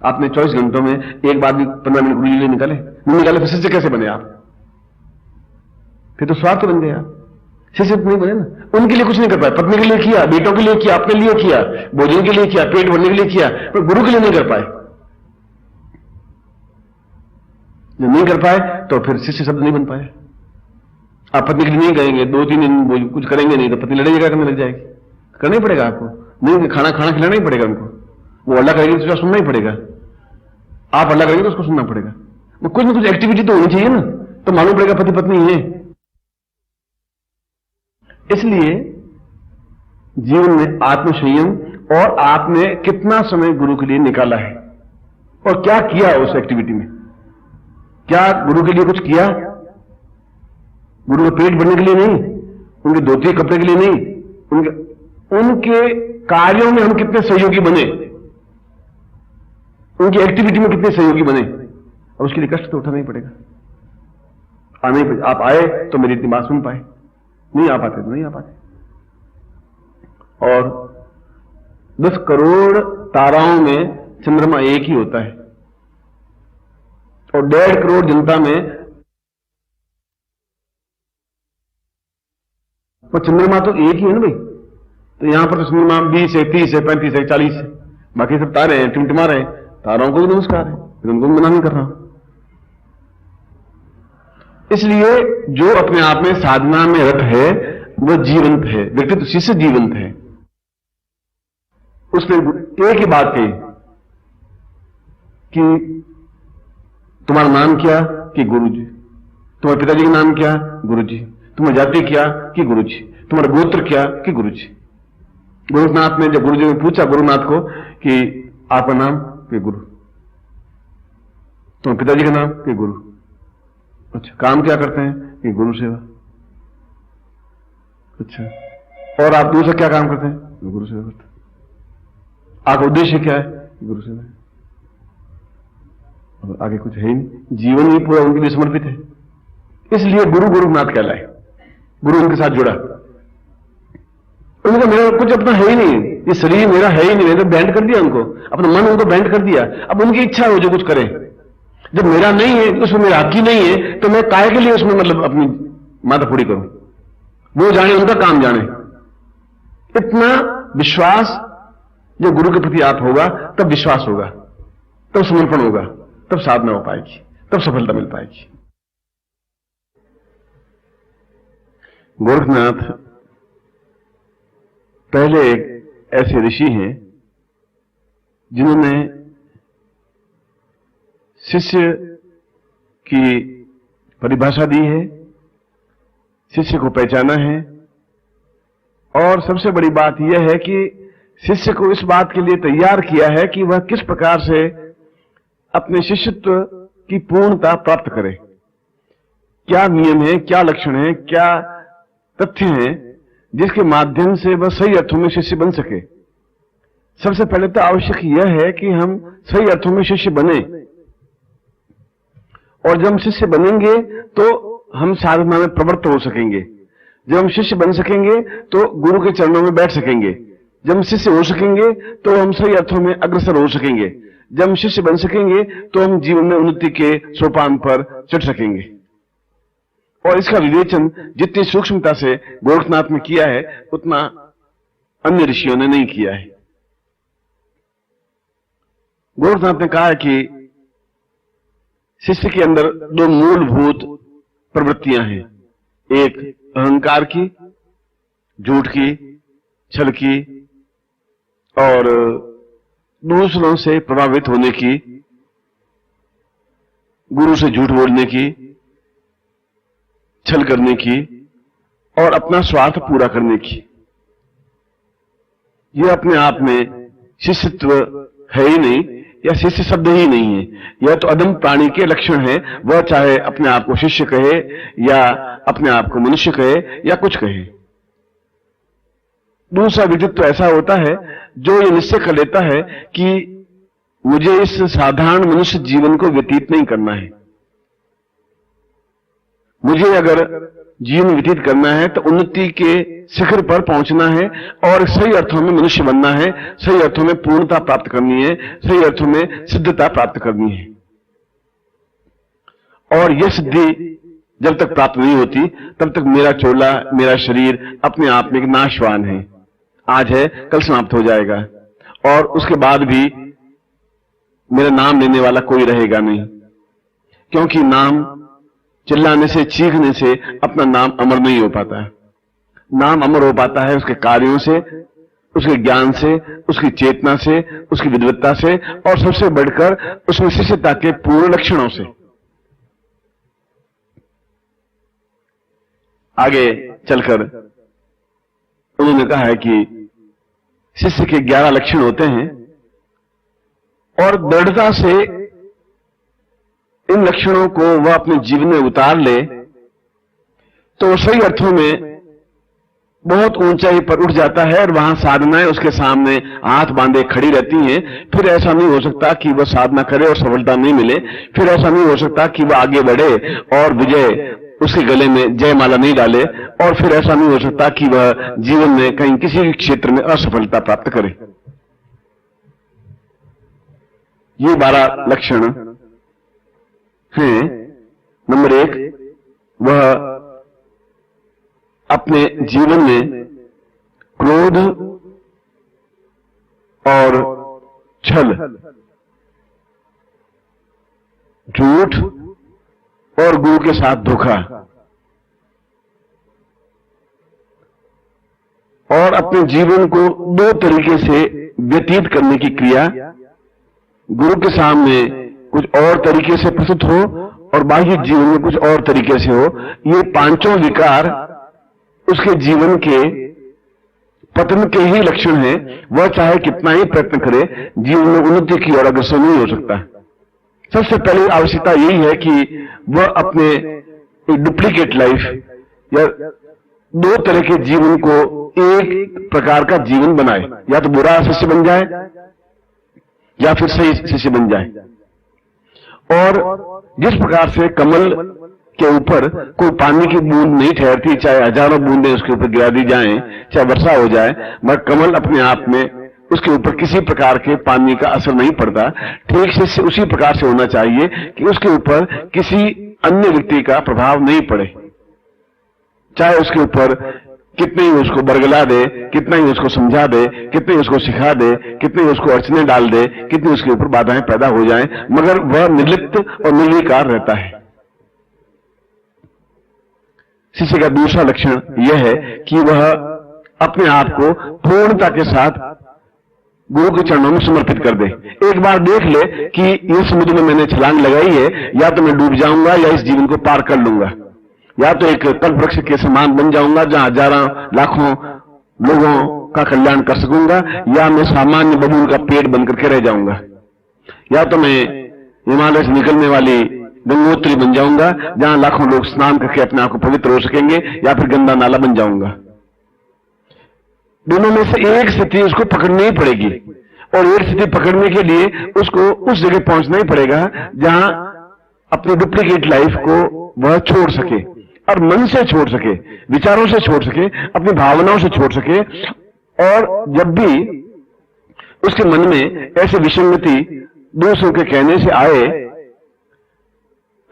आपने 24 घंटों में एक बार भी 15 मिनट गुरु जी निकाले नहीं निकाले, तो शिष्य कैसे बने आप? फिर तो स्वार्थ बन गया, शिष्य नहीं बने ना। उनके लिए कुछ नहीं कर पाए, पत्नी के लिए किया, बेटों के लिए किया, अपने लिए किया, भोजन के लिए किया, पेट भरने के लिए किया, पर गुरु के लिए नहीं कर पाए। जो नहीं कर पाए तो फिर शिष्य शब्द नहीं बन पाए। आप पत्नी के लिए नहीं करेंगे, 2-3 दिन कुछ करेंगे नहीं तो पत्नी लड़ेगी, करने लग जाएगी। करना ही पड़ेगा आपको, नहीं खाना खिलाना ही पड़ेगा उनको। वो अल्लाह करेगी तो उसका सुनना ही पड़ेगा, आप अल्लाह करेंगे तो उसको सुनना पड़ेगा। वो कुछ ना कुछ एक्टिविटी तो होनी चाहिए ना, तो मालूम पड़ेगा पति पत्नी है। इसलिए जीवन में आत्मसंयम और आपने कितना समय गुरु के लिए निकाला है और क्या किया उस एक्टिविटी में। क्या गुरु के लिए कुछ किया? गुरु का पेट भरने के लिए नहीं, उनके धोती कपड़े के लिए नहीं, उनके कार्यों में हम कितने सहयोगी बने, उनकी एक्टिविटी में कितने सहयोगी बने। और उसके लिए कष्ट तो उठाना ही पड़ेगा। आने ही पड़ेगा। आप आए तो मेरी इतनी बात सुन पाए, नहीं आ पाते तो नहीं आ पाते। और 10 करोड़ ताराओं में चंद्रमा एक ही होता है और 1.5 करोड़ जनता में वो चंद्रमा तो एक ही है ना भाई। तो यहां पर तो चंद्रमा 20 है, 30 है, 35 है, 40 है, बाकी सब तारे हैं, टिमटिमा रहे हैं। तारों को भी नमस्कार है, फिर उनको भी मना नहीं कर रहा। इसलिए जो अपने आप में साधना में रत है वह जीवंत है, व्यक्तित्व शिष्य जीवंत है। उसने एक ही बात कही कि तुम्हारा नाम क्या? कि गुरु जी। तुम्हारे पिताजी का नाम क्या? गुरु जी। तुम्हारी जाति क्या? कि गुरु जी। तुम्हारा गोत्र क्या? कि गुरु जी। गुरुनाथ ने जब गुरु जी ने पूछा गुरुनाथ को कि आपका नाम? कि गुरु। तुम्हारे पिताजी का नाम? कि गुरु। अच्छा, काम क्या करते हैं? कि गुरु सेवा। अच्छा, और आप दूसरा क्या काम करते हैं? गुरु सेवा करते हैं। आपका उद्देश्य क्या है? गुरु सेवा। और आगे कुछ है ही नहीं, जीवन ही पूरा उनके लिए समर्पित है। इसलिए गुरु गुरुनाथ कहलाए। गुरु उनके साथ जुड़ा। उनको मेरा कुछ अपना है ही नहीं, ये शरीर मेरा है ही नहीं, मैंने तो बैंड कर दिया उनको, अपना मन उनको बैंड कर दिया। अब उनकी इच्छा है वो जो कुछ करे। जब मेरा नहीं है, उसमें मेरा हक ही नहीं है, तो मैं काय के लिए उसमें मतलब अपनी माथा फोड़ी करूं? वो जाने, उनका काम जाने। इतना विश्वास जब गुरु के प्रति आप होगा तब विश्वास होगा, तब समर्पण होगा, तब साधना हो पाएगी, तब सफलता मिल पाएगी। गोरखनाथ पहले एक ऐसे ऋषि हैं जिन्होंने शिष्य की परिभाषा दी है, शिष्य को पहचाना है। और सबसे बड़ी बात यह है कि शिष्य को इस बात के लिए तैयार किया है कि वह किस प्रकार से अपने शिष्यत्व की पूर्णता प्राप्त करे। क्या नियम है, क्या लक्षण है, क्या तथ्य हैं जिसके माध्यम से वह सही अर्थों में शिष्य बन सके। सबसे पहले तो आवश्यक यह है कि हम सही अर्थों में शिष्य बने, और जब हम शिष्य बनेंगे तो हम साधना में प्रवृत्त हो सकेंगे। जब हम शिष्य बन सकेंगे तो गुरु के चरणों में बैठ सकेंगे। जब हम शिष्य हो सकेंगे तो हम सही अर्थों में अग्रसर हो सकेंगे। जब हम शिष्य बन सकेंगे तो हम जीवन में उन्नति के सोपान पर चढ़ सकेंगे। और इसका विवेचन जितनी सूक्ष्मता से गोरखनाथ ने किया है उतना अन्य ऋषियों ने नहीं किया है। गोरखनाथ ने कहा है कि शिष्य के अंदर 2 मूलभूत प्रवृत्तियां हैं, एक अहंकार की, झूठ की, छल की, और दूसरों से प्रभावित होने की, गुरु से झूठ बोलने की, छल करने की और अपना स्वार्थ पूरा करने की। यह अपने आप में शिष्यत्व है ही नहीं, या शिष्य शब्द ही नहीं है। यह तो अदम प्राणी के लक्षण है, वह चाहे अपने आप को शिष्य कहे या अपने आप को मनुष्य कहे या कुछ कहे। दूसरा व्यक्तित्व ऐसा होता है जो ये निश्चय कर लेता है कि मुझे इस साधारण मनुष्य जीवन को व्यतीत नहीं करना है। मुझे अगर जीवन व्यतीत करना है तो उन्नति के शिखर पर पहुंचना है और सही अर्थों में मनुष्य बनना है, सही अर्थों में पूर्णता प्राप्त करनी है, सही अर्थों में सिद्धता प्राप्त करनी है। और यह सिद्धि जब तक प्राप्त नहीं होती तब तक मेरा चोला, मेरा शरीर अपने आप में एक नाशवान है। आज है, कल समाप्त हो जाएगा और उसके बाद भी मेरा नाम लेने वाला कोई रहेगा नहीं, क्योंकि नाम चिल्लाने से, चीखने से अपना नाम अमर नहीं हो पाता है। नाम अमर हो पाता है उसके कार्यों से, उसके ज्ञान से, उसकी चेतना से, उसकी विद्वत्ता से और सबसे बढ़कर उसमें शिष्यता के पूर्ण लक्षणों से। आगे चलकर उन्होंने कहा है कि शिष्य के 11 लक्षण होते हैं और दृढ़ता से इन लक्षणों को वह अपने जीवन में उतार ले तो सही अर्थों में बहुत ऊंचाई पर उठ जाता है और वहां साधनाएं उसके सामने हाथ बांधे खड़ी रहती हैं। फिर ऐसा नहीं हो सकता कि वह साधना करे और सफलता नहीं मिले, फिर ऐसा नहीं हो सकता कि वह आगे बढ़े और विजय उसके गले में जयमाला नहीं डाले, और फिर ऐसा नहीं हो सकता कि वह जीवन में कहीं किसी भी क्षेत्र में असफलता प्राप्त करे। ये 12 लक्षण हैं। नंबर 1, वह अपने जीवन में क्रोध और छल, झूठ और गुरु के साथ धोखा और अपने जीवन को 2 तरीके से व्यतीत करने की क्रिया, गुरु के सामने कुछ और तरीके से प्रस्तुत हो और बाह्य जीवन में कुछ और तरीके से हो। ये 5 विकार उसके जीवन के पतन के ही लक्षण हैं। वह चाहे कितना ही प्रयत्न करे, जीवन में उन्नति की ओर अग्रसर नहीं हो सकता। सबसे पहली आवश्यकता यही है कि वह अपने डुप्लीकेट लाइफ या 2 तरह के जीवन को एक प्रकार का जीवन बनाए, या तो बुरा शिष्य बन जाए या फिर सही शिष्य बन जाए। और जिस प्रकार से कमल के ऊपर कोई पानी की बूंद नहीं ठहरती, चाहे हजारों बूंदें उसके ऊपर गिरा दी जाएं, चाहे वर्षा हो जाए, मगर कमल अपने आप में उसके ऊपर किसी प्रकार के पानी का असर नहीं पड़ता। ठीक से उसी प्रकार से होना चाहिए कि उसके ऊपर किसी अन्य व्यक्ति का प्रभाव नहीं पड़े, चाहे उसके ऊपर कितने ही उसको बरगला दे, कितना ही उसको समझा दे, कितने ही उसको सिखा दे, कितने ही उसको अड़चने डाल दे, कितनी उसके ऊपर बाधाएं पैदा हो जाएं, मगर वह निर्लिप्त और निर्विकार रहता है। शिष्य का दूसरा लक्षण यह है कि वह अपने आप को पूर्णता के साथ गुरु के चरणों में समर्पित कर दे। एक बार देख ले कि इस समुद्र में मैंने छलांग लगाई है, या तो मैं डूब जाऊंगा या इस जीवन को पार कर लूंगा, या तो एक कल्प वृक्ष के समान बन जाऊंगा जहां हजारों लाखों लोगों का कल्याण कर सकूंगा, या मैं सामान्य बबूल का पेड़ बनकर के रह जाऊंगा, या तो मैं हिमालय से निकलने वाली गंगोत्री बन जाऊंगा जहां लाखों लोग स्नान करके अपने आप को पवित्र हो सकेंगे, या फिर गंदा नाला बन जाऊंगा। दोनों में से एक स्थिति उसको पकड़नी ही पड़ेगी, और एक स्थिति पकड़ने के लिए उसको उस जगह पहुंचना ही पड़ेगा जहां अपनी डुप्लीकेट लाइफ को वह छोड़ सके, और मन से छोड़ सके, विचारों से छोड़ सके, अपनी भावनाओं से छोड़ सके। और जब भी उसके मन में ऐसी विसंगति दूसरों के कहने से आए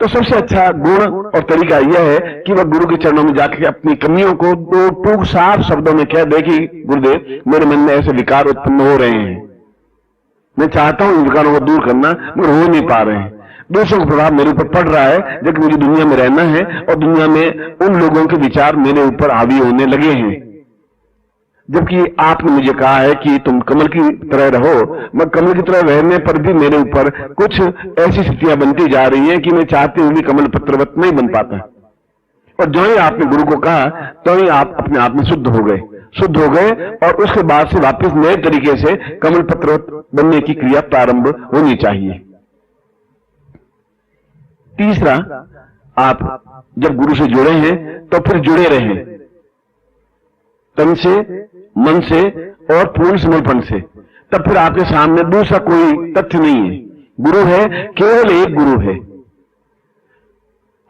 तो सबसे अच्छा गुण और तरीका यह है कि वह गुरु के चरणों में जाकर अपनी कमियों को 2 टूक साफ शब्दों में कह दे कि गुरुदेव, मेरे मन में ऐसे विकार उत्पन्न हो रहे हैं, मैं चाहता हूं इन विकारों को दूर करना, मगर हो नहीं पा रहे हैं। दूसरों का प्रभाव मेरे ऊपर पड़ रहा है, जबकि मुझे दुनिया में रहना है और दुनिया में उन लोगों के विचार मेरे ऊपर हावी होने लगे हैं, जबकि आपने मुझे कहा है कि तुम कमल की तरह रहो। मगर कमल की तरह रहने पर भी मेरे ऊपर कुछ ऐसी स्थितियां बनती जा रही हैं कि मैं चाहते हुए भी कमल पत्रवत नहीं बन पाता। और जो ही आपने गुरु को कहा तो ही आप अपने आप में शुद्ध हो गए, और उसके बाद से वापस नए तरीके से कमल पत्रवत बनने की क्रिया प्रारंभ होनी चाहिए। तीसरा, आप जब गुरु से जुड़े हैं तो फिर जुड़े रहें, तन से, मन से और पूर्ण समर्पण से। तब फिर आपके सामने दूसरा कोई तथ्य नहीं है। गुरु है, केवल एक गुरु है।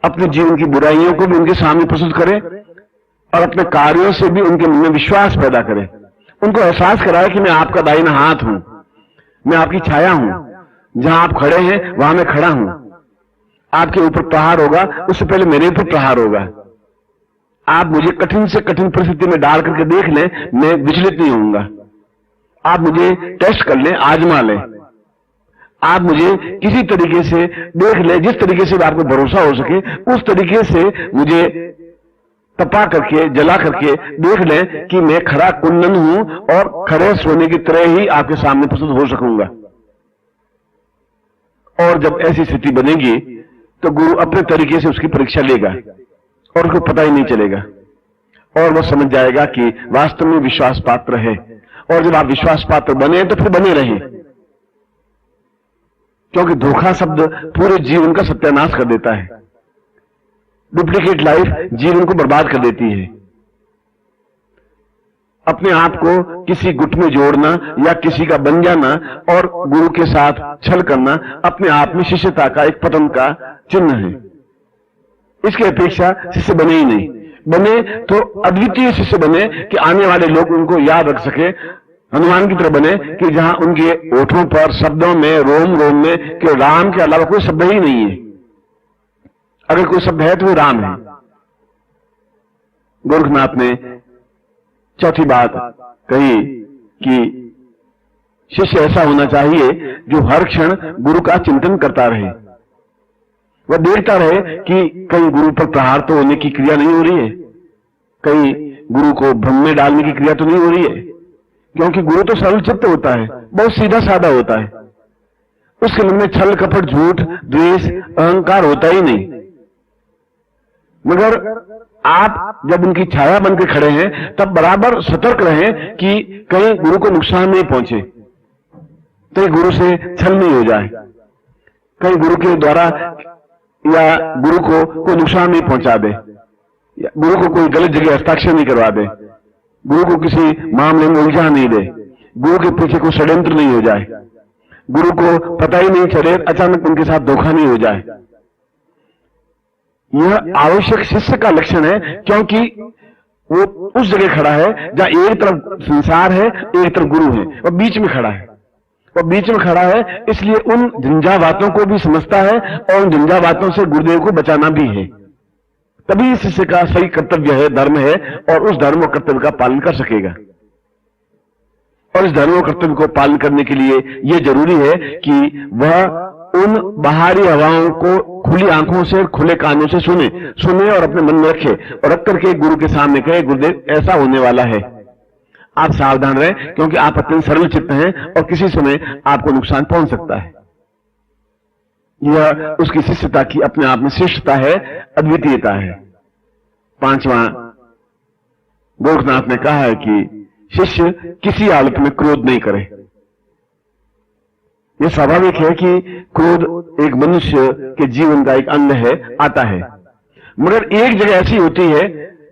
अपने जीवन की बुराइयों को भी उनके सामने प्रस्तुत करे और अपने कार्यों से भी उनके मन में विश्वास पैदा करे, उनको एहसास कराए कि मैं आपका दाहिना हाथ हूं, मैं आपकी छाया हूं, जहां आप खड़े हैं वहां मैं खड़ा हूं, आपके ऊपर प्रहार होगा उससे पहले मेरे ऊपर प्रहार होगा, आप मुझे कठिन से कठिन परिस्थिति में डाल करके देख लें, मैं विचलित नहीं होऊंगा, आप मुझे टेस्ट कर लें, आजमा लें, आप मुझे किसी तरीके से देख लें, जिस तरीके से आपको भरोसा हो सके उस तरीके से मुझे तपा करके जला करके देख लें कि मैं खरा कुंदन हूं और खड़े सोने की तरह ही आपके सामने प्रस्तुत हो सकूंगा। और जब ऐसी स्थिति बनेगी तो गुरु अपने तरीके से उसकी परीक्षा लेगा और उसको पता ही नहीं चलेगा और वह समझ जाएगा कि वास्तव में विश्वास पात्र है। और जब आप विश्वास पात्र बने तो फिर बने रहें, क्योंकि धोखा शब्द पूरे जीवन का सत्यानाश कर देता है। डुप्लीकेट लाइफ जीवन को बर्बाद कर देती है। अपने आप को किसी गुट में जोड़ना या किसी का बन जाना और गुरु के साथ छल करना अपने आप में शिष्यता का एक पतन का चिन्ह है। इसकी अपेक्षा शिष्य बने ही नहीं, बने तो अद्वितीय शिष्य बने कि आने वाले लोग उनको याद रख सके, हनुमान की तरह बने कि जहां उनके होठों पर शब्दों में रोम रोम में कि राम के अलावा कोई शब्द ही नहीं है, अगर कोई शब्द है तो वो राम है। गोरखनाथ ने चौथी बात कही कि शिष्य ऐसा होना चाहिए जो हर क्षण गुरु का चिंतन करता रहे, वह देखता रहे कि कहीं गुरु पर प्रहार तो होने की क्रिया नहीं हो रही है, कहीं गुरु को भ्रम में डालने की क्रिया तो नहीं हो रही है, क्योंकि गुरु तो सरल चित्त होता है, बहुत सीधा साधा होता है, उसके मन में छल कपट झूठ द्वेष अहंकार होता ही नहीं। मगर आप जब उनकी छाया बनकर खड़े हैं तब बराबर सतर्क रहें कि कहीं गुरु को नुकसान नहीं पहुंचे, कहीं गुरु से छल नहीं हो जाए, कहीं गुरु के द्वारा या गुरु को कोई नुकसान नहीं पहुंचा दे, या गुरु को कोई गलत जगह हस्ताक्षर नहीं करवा दे, गुरु को किसी मामले में उलझा नहीं दे, गुरु के पीछे कोई षड्यंत्र नहीं हो जाए, गुरु को पता ही नहीं चले अचानक उनके साथ धोखा नहीं हो जाए। यह आवश्यक शिष्य का लक्षण है, क्योंकि वो उस जगह खड़ा है जहां एक तरफ संसार है एक तरफ गुरु है, वह बीच में खड़ा है, वह बीच में खड़ा है, इसलिए उन झंझावातों को भी समझता है और उन झंझावातों से गुरुदेव को बचाना भी है। तभी शिष्य का सही कर्तव्य है, धर्म है, और उस धर्म और कर्तव्य का पालन कर सकेगा। और इस धर्म और कर्तव्य को पालन करने के लिए यह जरूरी है कि वह उन बाहरी हवाओं को खुली आंखों से खुले कानों से सुने और अपने मन में रखे और रख करके गुरु के सामने कहे, गुरुदेव ऐसा होने वाला है, आप सावधान रहें, क्योंकि आप अत्यंत सरल चित्त हैं और किसी समय आपको नुकसान पहुंच सकता है। यह उसकी शिष्यता की अपने आप में श्रेष्ठता है, अद्वितीयता है। पांचवां, गोरखनाथ ने कहा है कि शिष्य किसी हालत में क्रोध नहीं करे। यह स्वाभाविक है कि क्रोध एक मनुष्य के जीवन का एक अंग है, आता है, मगर एक जगह ऐसी होती है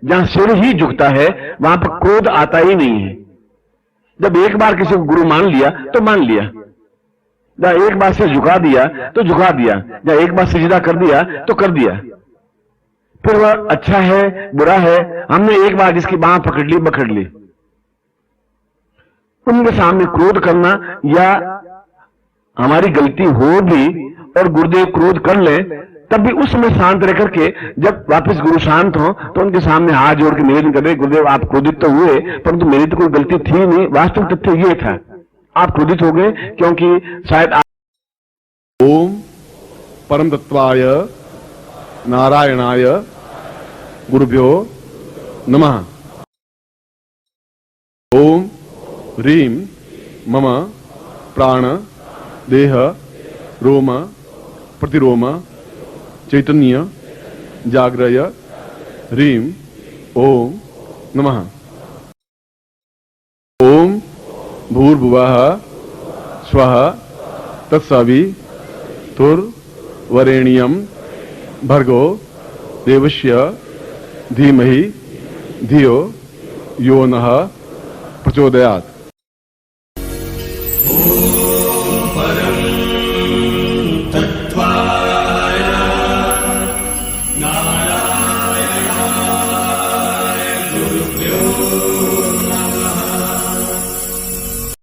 जहां सिर ही झुकता है, वहां पर क्रोध आता ही नहीं है। जब एक बार किसी को गुरु मान लिया तो मान लिया, जहां एक बार सिर झुका दिया तो झुका दिया, जहां एक बार सजदा कर दिया तो कर दिया, फिर वह अच्छा है बुरा है, हमने एक बार जिसकी बांह पकड़ ली पकड़ ली। उनके सामने क्रोध करना या हमारी गलती हो भी और गुरुदेव क्रोध कर ले तब भी उस समय शांत रह करके जब वापस गुरु शांत हो तो उनके सामने हाथ जोड़ के निवेदन कर रहे, गुरुदेव आप क्रोधित तो हुए परंतु मेरी तो कोई गलती थी नहीं, वास्तविक तथ्य ये था, आप क्रोधित हो गए क्योंकि शायद आप। ओम परम तत्वाय नारायणाय गुरुभ्यो नमः। ओम ह्रीं मम प्राण देह रोम प्रतिरोम चैतन्य जाग्रय ह्रीं ओम नमः। ओम भूर्भुवः स्वः तत्सवितुर्वरेण्यं भर्गो देवस्य धीमहि धियो यो नः प्रचोदयात्।